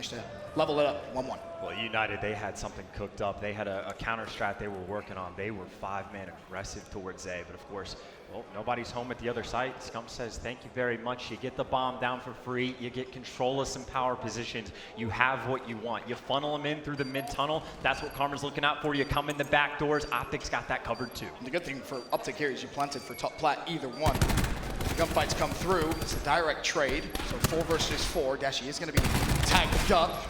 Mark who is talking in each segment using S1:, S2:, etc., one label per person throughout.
S1: managed to level it up 1-1.
S2: Well, United, they had something cooked up. They had a counter strat they were working on. They were 5-man aggressive towards A, but of course, well, nobody's home at the other site. Scump says, thank you very much. You get the bomb down for free. You get control of some power positions. You have what you want. You funnel them in through the mid-tunnel. That's what Karma's looking out for. You come in the back doors. OpTic's got that covered too.
S1: And the good thing for OpTic here is you planted for top plat either one. The gunfights come through. It's a direct trade. So 4 versus 4. Dashi is going to be tagged up.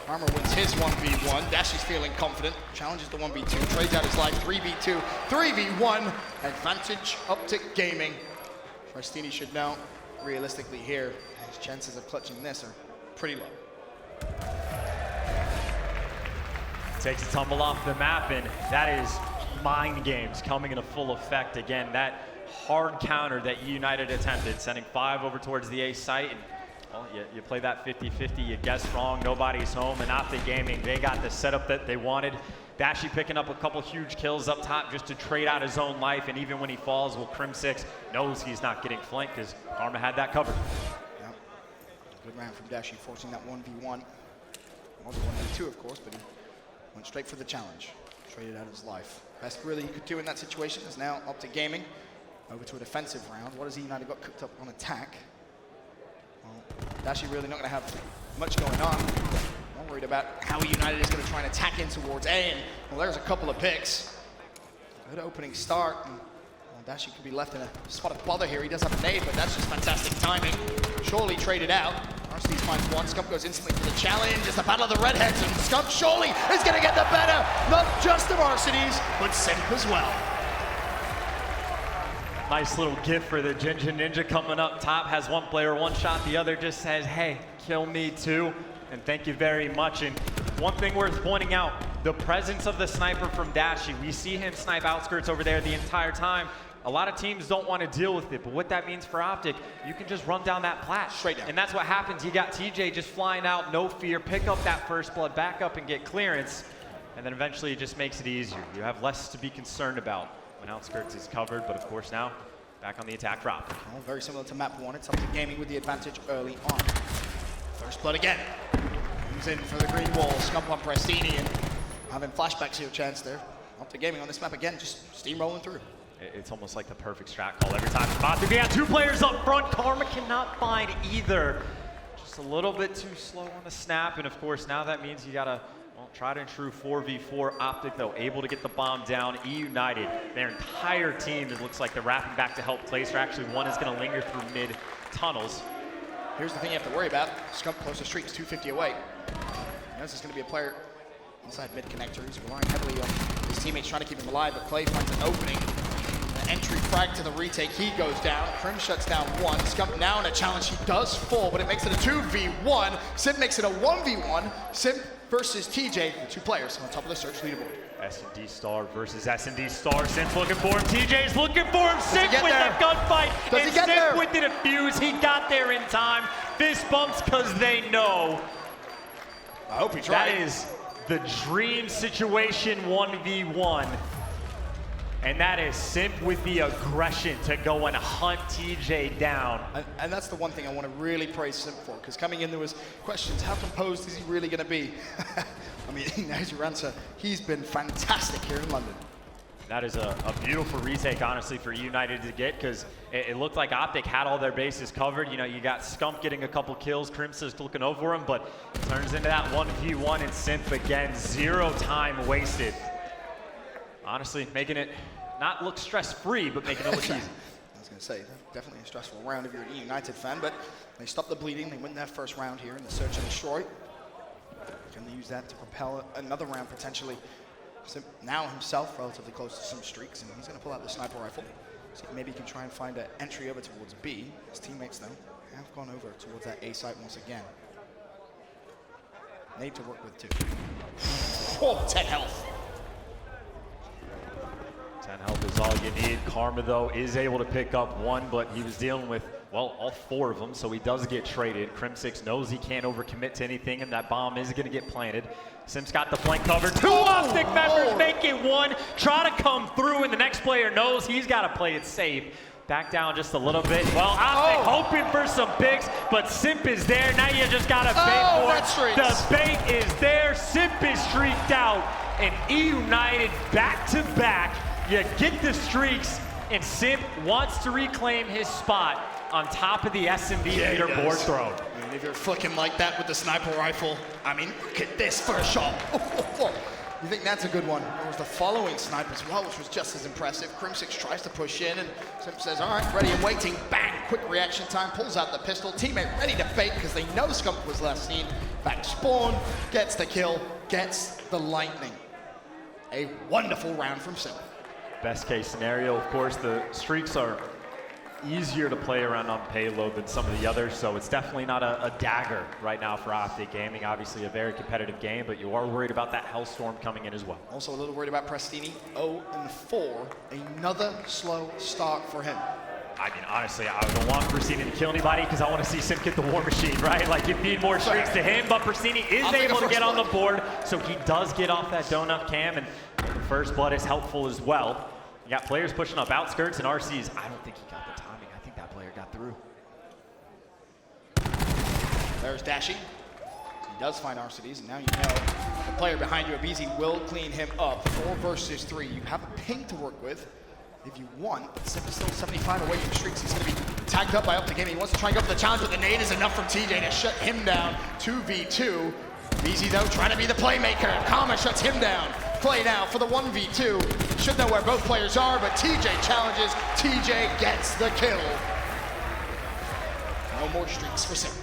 S1: Karma wins his 1v1. Dashi's feeling confident. Challenges the 1v2. Trades out his life. 3v2. 3v1. Advantage OpTic Gaming. Prestini should know, realistically here, his chances of clutching this are pretty low.
S2: Takes a tumble off the map, and that is mind games coming into full effect. Again, that hard counter that eUnited attempted, sending 5 over towards the A site. And, well, you play that 50-50, you guess wrong, nobody's home, and OpTic Gaming, they got the setup that they wanted. Dashi picking up a couple huge kills up top just to trade out his own life, and even when he falls, well, Crim6 knows he's not getting flanked because Karma had that covered.
S1: Yep. Good round from Dashi, forcing that 1v1. Was a 1v2, of course, but he went straight for the challenge. Traded out his life. Best really he could do in that situation is now OpTic Gaming over to a defensive round. What has eUnited got cooked up on attack? Well, Dashi really not going to have much going on. I'm worried about how eUnited is going to try and attack in towards A, and well, there's a couple of picks. Good opening start, and well, Dashi could be left in a spot of bother here. He does have a nade, but that's just fantastic timing. Surely traded out. Arsenes finds one. Scump goes instantly for the challenge. It's the battle of the redheads, and Scump surely is going to get the better, not just of Arsenes, but Simp as well.
S2: Nice little gift for the Ginger Ninja coming up top. Has one player one shot, the other just says, hey, kill me too. And thank you very much. And one thing worth pointing out, the presence of the sniper from Dashi. We see him snipe outskirts over there the entire time. A lot of teams don't want to deal with it, but what that means for OpTic, you can just run down that plat.
S1: Straight down.
S2: And that's what happens. You got TJ just flying out, no fear, pick up that first blood, back up and get clearance. And then eventually it just makes it easier. You have less to be concerned about when outskirts is covered, but of course now, back on the attack drop.
S1: Well, very similar to map 1, it's OpTic Gaming with the advantage early on. First blood again. Comes in for the green wall, Scump on Prestini, and having flashbacks to your chance there. OpTic Gaming on this map again, just steamrolling through.
S2: It's almost like the perfect strat call every time. OpTic, we got 2 players up front. Karma cannot find either. Just a little bit too slow on the snap, and of course now that means you gotta, well, tried and true 4v4. OpTic though, able to get the bomb down. eUnited, their entire team, it looks like they're wrapping back to help Clayster. Actually, one is gonna linger through mid tunnels.
S1: Here's the thing you have to worry about. Scump close to streets, 250 away. Now this is going to be a player inside mid connector. He's relying heavily on his teammates trying to keep him alive, but Clay finds an opening. An entry frag to the retake. He goes down. Crim shuts down one. Scump now in a challenge. He does fall, but it makes it a 2v1. Simp makes it a 1v1. Simp versus TJ, the 2 players on top of the search leaderboard.
S2: SND Star versus SND Star. Simp's looking for him. TJ's looking for him. Simp with that gunfight.
S1: Does he get there?
S2: Simp with the defuse. He got there in time. Fist bumps because they know.
S1: I hope he tried.
S2: That is the dream situation 1v1. And that is Simp with the aggression to go and hunt TJ down.
S1: And that's the one thing I want to really praise Simp for, because coming in there was questions, how composed is he really going to be? I mean, there's your answer. He's been fantastic here in London.
S2: That is a beautiful retake, honestly, for eUnited to get, because it looked like OpTic had all their bases covered. You know, you got Scump getting a couple kills, Crim6 looking over him, but it turns into that 1v1, and Simp again, 0 time wasted. Honestly, making it not look stress-free, but making it look easy.
S1: I was going to say, definitely a stressful round if you're an eUnited fan, but they stop the bleeding. They win their first round here in the search and destroy. Can they use that to propel another round potentially? Simp now himself relatively close to some streaks, and he's going to pull out the sniper rifle. So maybe he can try and find an entry over towards B. His teammates, though, have gone over towards that A site once again. Need to work with 2. Oh, 10 health.
S2: 10 health is all you need. Karma, though, is able to pick up 1, but he was dealing with, well, all 4 of them, so he does get traded. Crim6 knows he can't overcommit to anything, and that bomb is going to get planted. Simp's got the flank covered. 2 OpTic members make it 1. Try to come through, and the next player knows he's got to play it safe. back down just a little bit. Well, OpTic hoping for some picks, but Simp is there. Now you just got to bait for it. The bait is there. Simp is streaked out. And eUnited back-to-back. You get the streaks, and Simp wants to reclaim his spot on top of the SND leaderboard throne.
S1: I mean, if you're flicking like that with the sniper rifle, I mean, look at this first shot. You think that's a good one? There was the following snipe as well, which was just as impressive. Crim6 tries to push in, and Simp says, all right, ready and waiting. Bang, quick reaction time, pulls out the pistol. Teammate ready to bait because they know Skunk was last seen. Back spawn, gets the kill, gets the lightning. A wonderful round from Simp.
S2: Best case scenario, of course, the streaks are easier to play around on payload than some of the others, so it's definitely not a dagger right now for OpTic Gaming. Obviously a very competitive game, but you are worried about that Hellstorm coming in as well.
S1: Also a little worried about Prestini, 0-4, another slow start for him.
S2: I mean, honestly, I don't want Prestini to kill anybody because I want to see Simp get the War Machine, right? Like, you need more streaks to him, but Prestini is able to get on the board, so he does get off that donut cam, and the first blood is helpful as well. You got players pushing up outskirts and RCs. I don't think he got the timing. I think that player got through.
S1: There's Dashy. He does find RCDs, and now you know the player behind you, Abizi, will clean him up. 4 versus 3. You have a ping to work with if you want. Simp is still 75 away from streaks. He's going to be tagged up by OpTic Gaming. He wants to try and go for the challenge, but the nade is enough from TJ to shut him down. 2v2. Abizi, though, trying to be the playmaker. Karma shuts him down. Play now for the 1v2. Should know where both players are, but TJ challenges. TJ gets the kill. No more streaks for Simp.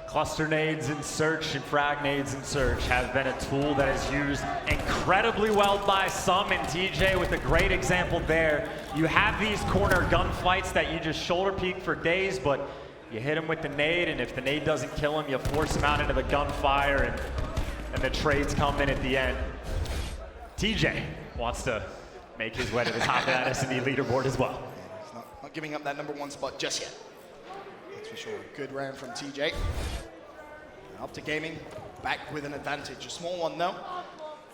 S2: Cluster nades in search and frag nades in search have been a tool that is used incredibly well by some, and TJ with a great example there. You have these corner gunfights that you just shoulder peek for days, but you hit him with the nade, and if the nade doesn't kill him, you force him out into the gunfire, and the trades come in at the end. TJ wants to make his way to the top of that S&D leaderboard as well.
S1: He's not giving up that #1 spot just yet. That's for sure. Good round from TJ. OpTic Gaming back with an advantage. A small one though,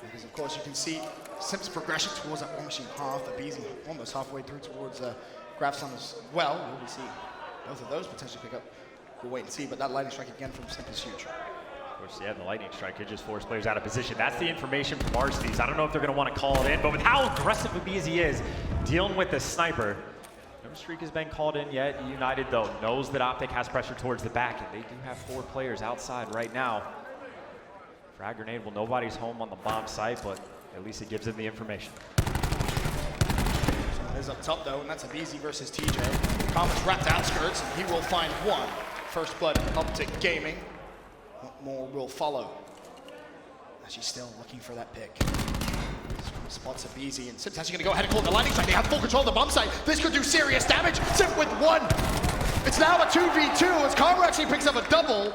S1: because of course you can see Simp's progression towards that War Machine half. Abizi almost halfway through towards Grafson as well. Will we see both of those potentially pick up? We'll wait and see, but that lightning strike again from Simp is huge.
S2: Of course, yeah, the lightning strike could just force players out of position. That's the information from Varsities. I don't know if they're going to want to call it in, but with how aggressive Abizi is dealing with the sniper, no streak has been called in yet. eUnited, though, knows that OpTic has pressure towards the back, and they do have 4 players outside right now. Frag grenade, well, nobody's home on the bomb site, but at least it gives them the information.
S1: Is up top though, and that's Abizi versus TJ. Comet's wrapped outskirts, and he will find one. First blood, OpTic Gaming. What more will follow? As he's still looking for that pick. Spots Abizi, and Simp's actually going to go ahead and call the lightning strike. They have full control of the bomb site. This could do serious damage. Simp with 1. It's now a 2v2 as Karma actually picks up a double.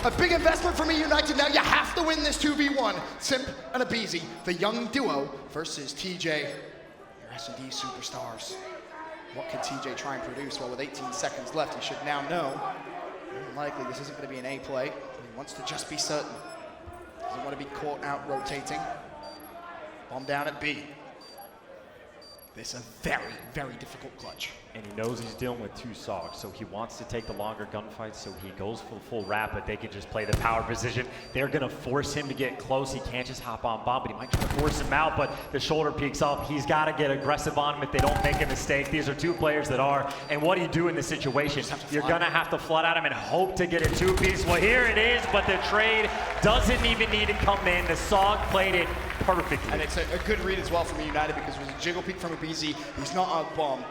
S1: A big investment from eUnited. Now you have to win this 2v1. Simp and Abizi, the young duo versus TJ. Your S&D superstars. What can TJ try and produce? Well, with 18 seconds left, he should now know. Likely this isn't going to be an A play. He wants to just be certain. Doesn't want to be caught out rotating. Bomb down at B. This is a very, very difficult clutch.
S2: And he knows he's dealing with 2 SOGs, so he wants to take the longer gunfights, so he goes for the full rapid. They can just play the power position. They're going to force him to get close. He can't just hop on bomb, but he might try to force him out, but the shoulder peeks up. He's got to get aggressive on him if they don't make a mistake. These are 2 players that are, and what do you do in this situation? You're going to have to flood at him and hope to get a 2-piece. Well, here it is, but the trade doesn't even need to come in. The SOG played it perfectly.
S1: And it's a good read as well from eUnited because it was a jiggle peek from Abizi. He's not on bomb.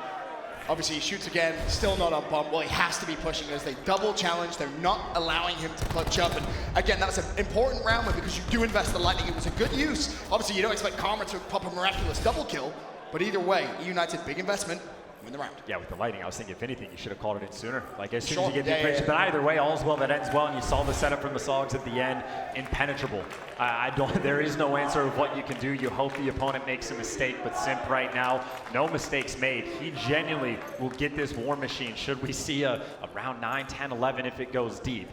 S1: Obviously, he shoots again, still not on bomb. Well, he has to be pushing as they double challenge. They're not allowing him to clutch up. And again, that's an important round one because you do invest the lightning. It was a good use. Obviously, you don't expect Karma to pop a miraculous double kill, but either way, eUnited, big investment, win the round.
S2: Yeah, with the lightning, I was thinking, if anything, you should have called it in sooner. Like, as soon as you get the information. But either way, all's well that ends well, and you saw the setup from the SOGs at the end, impenetrable. There is no answer of what you can do. You hope the opponent makes a mistake, but Simp right now, no mistakes made. He genuinely will get this War Machine should we see a round 9, 10, 11 if it goes deep.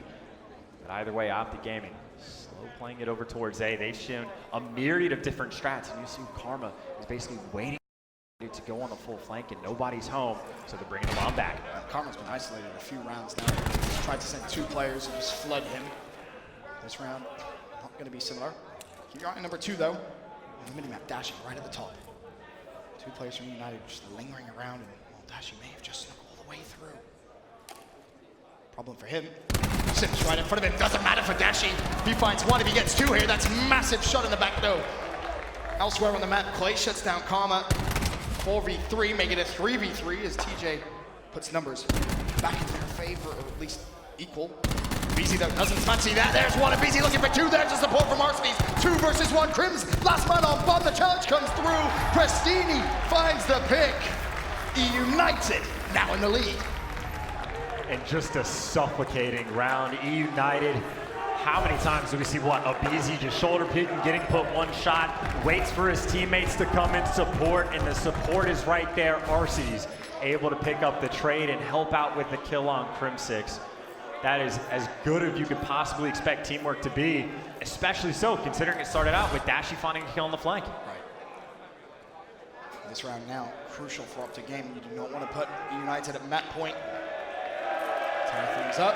S2: But either way, OpTic Gaming, slow playing it over towards A. They've shown a myriad of different strats, and you see Karma is basically waiting to go on the full flank and nobody's home, so they're bringing the bomb back.
S1: Karma's been isolated a few rounds now. Tried to send 2 players and just flood him. This round, not going to be similar. Keep your eye on number 2 though. And the minimap dashing right at the top. 2 players from United just lingering around, and well, Dashi may have just snuck all the way through. Problem for him. Sips right in front of him. Doesn't matter for Dashi. He finds 1. If he gets 2 here, that's a massive shot in the back though. Elsewhere on the map, Clay shuts down Karma. 4v3, make it a 3v3 as TJ puts numbers back in their favor, or at least equal. BZ though doesn't fancy that. There's 1 and BZ looking for 2. There's the support from Arsenes. 2 versus 1. Crims, last man on bomb. The challenge comes through. Prestini finds the pick. eUnited now in the lead.
S2: And just a suffocating round. eUnited. How many times do we see what? A BZ just shoulder picking, getting put 1 shot, waits for his teammates to come in support, and the support is right there. Arsenes able to pick up the trade and help out with the kill on Crim6. That is as good as you could possibly expect teamwork to be, especially so considering it started out with Dashi finding a kill on the flank.
S1: Right. This round now crucial for OpTic Game. You do not want to put eUnited at map point. Tie things up.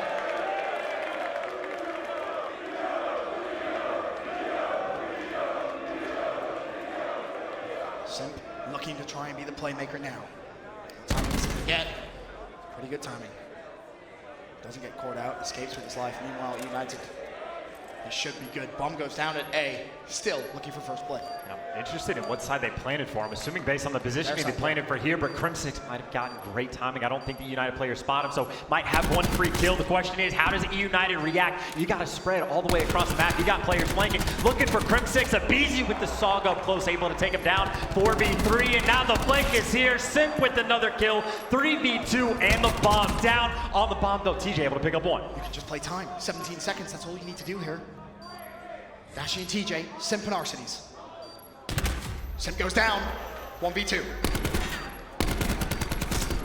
S1: Simp looking to try and be the playmaker now. Timing again. Pretty good timing. Doesn't get caught out, escapes with his life. Meanwhile, eUnited, they should be good. Bomb goes down at A, still looking for first play.
S2: I'm interested in what side they planted for. I'm assuming based on the positioning they planted for here, but Crim6 might have gotten great timing. I don't think the eUnited players spot him, so might have 1 free kill. The question is, how does eUnited react? You got to spread all the way across the map. You got players flanking, looking for Crim6. A BZ with the Saga up close, able to take him down. 4v3, and now the flank is here. Simp with another kill. 3v2, and the bomb down on the bomb, though. TJ able to pick up 1.
S1: You can just play time. 17 seconds, that's all you need to do here. Dashi and TJ, Simp and Arsenes. Simp goes down, 1v2.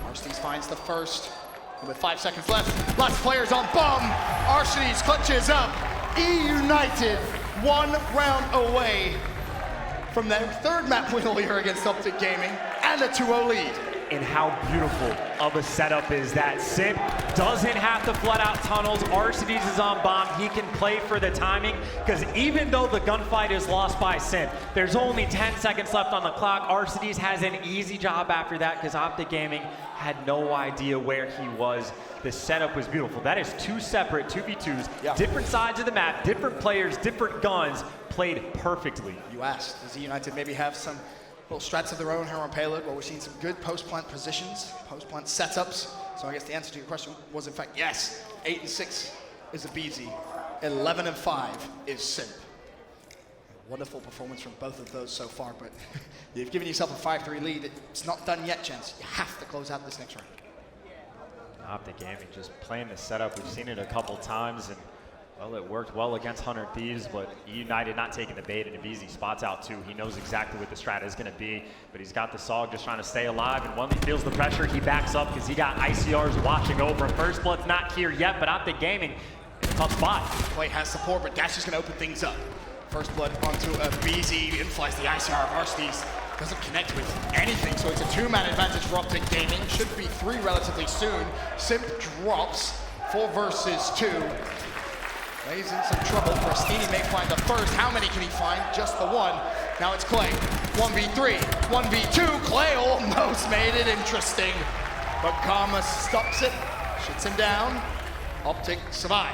S1: Arsenes finds the first, and with 5 seconds left, lots of players on bomb. Arsenes clutches up. eUnited 1 round away from their 3rd map win all year against OpTic Gaming and a 2-0 lead.
S2: And how beautiful of a setup is that? Simp doesn't have to flood out tunnels. Arsenes is on bomb. He can play for the timing, because even though the gunfight is lost by Simp, there's only 10 seconds left on the clock. Arsenes has an easy job after that, because OpTic Gaming had no idea where he was. The setup was beautiful. That is 2 separate 2v2s, different sides of the map, different players, different guns, played perfectly.
S1: You asked, does eUnited maybe have some little strats of their own here on Payload? Well, we're seeing some good post-plant positions, post-plant setups. So I guess the answer to your question was, in fact, yes. 8 and 6 is a BZ. 11 and 5 is Simp. Wonderful performance from both of those so far, but you've given yourself a 5-3 lead. It's not done yet, gents. You have to close out this next round.
S2: OpTic Gaming just playing the setup. We've seen it a couple times, and well, it worked well against 100 Thieves, but eUnited not taking the bait, and if BZ spots out 2, he knows exactly what the strat is going to be, but he's got the SOG just trying to stay alive, and when he feels the pressure, he backs up because he got ICRs watching over him. First blood's not here yet, but OpTic Gaming, tough spot.
S1: Play has support, but Dash is going to open things up. First blood onto a BZ, inflies the ICR of Arsenes. Doesn't connect with anything, so it's a 2-man advantage for OpTic Gaming. Should be 3 relatively soon. Simp drops, 4 versus 2. He's in some trouble. Prestini may find the first. How many can he find? Just the 1. Now it's Clay. 1v3, 1v2. Clay almost made it interesting, but Karma stops it, shuts him down. OpTic survive.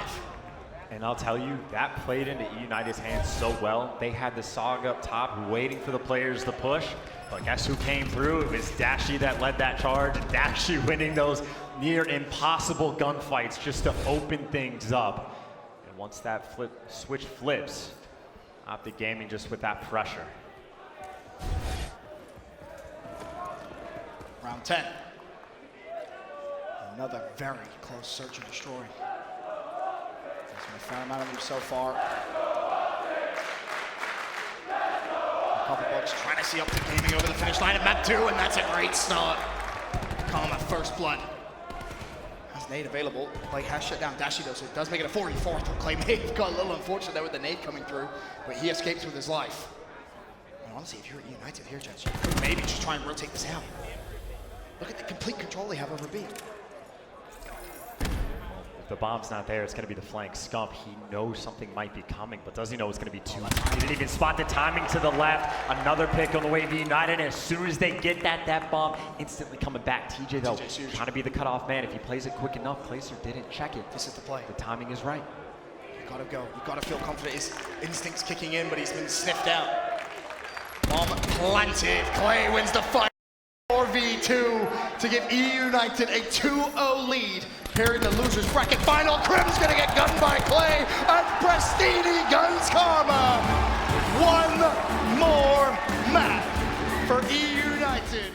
S2: And I'll tell you, that played into eUnited's hands so well. They had the SOG up top waiting for the players to push. But guess who came through? It was Dashi that led that charge. Dashi winning those near impossible gunfights just to open things up. And once that switch flips, OpTic Gaming just with that pressure.
S1: Round 10. Another very close search and destroy. There's been a fair amount of them so far. A couple bucks trying to see OpTic Gaming over the finish line at map 2, and that's a great start. Karma, first blood. Has nade available. Clay has shut down Dashi though, so it does make it a 4v4. Clay may have got a little unfortunate there with the nade coming through, but he escapes with his life. honestly, if you're at United here, Judge, you could maybe just try and rotate this out. Look at the complete control they have over B.
S2: If the bomb's not there, it's going to be the flank. Scump, he knows something might be coming, but does he know it's going to be too? He didn't even spot the timing to the left. Another pick on the way to United, and as soon as they get that bomb instantly coming back. TJ, though, trying to be the cutoff man. If he plays it quick enough, Clayster didn't check it.
S1: This is the play.
S2: The timing is right.
S1: You gotta go. You gotta feel confident. His instinct's kicking in, but he's been sniffed out. Bomb planted. Clay wins the fight. 4v2 to give eUnited a 2-0 lead. Here in the loser's bracket final, Crim's gonna get gunned by Clay, and Prestini guns Karma. One more map for eUnited.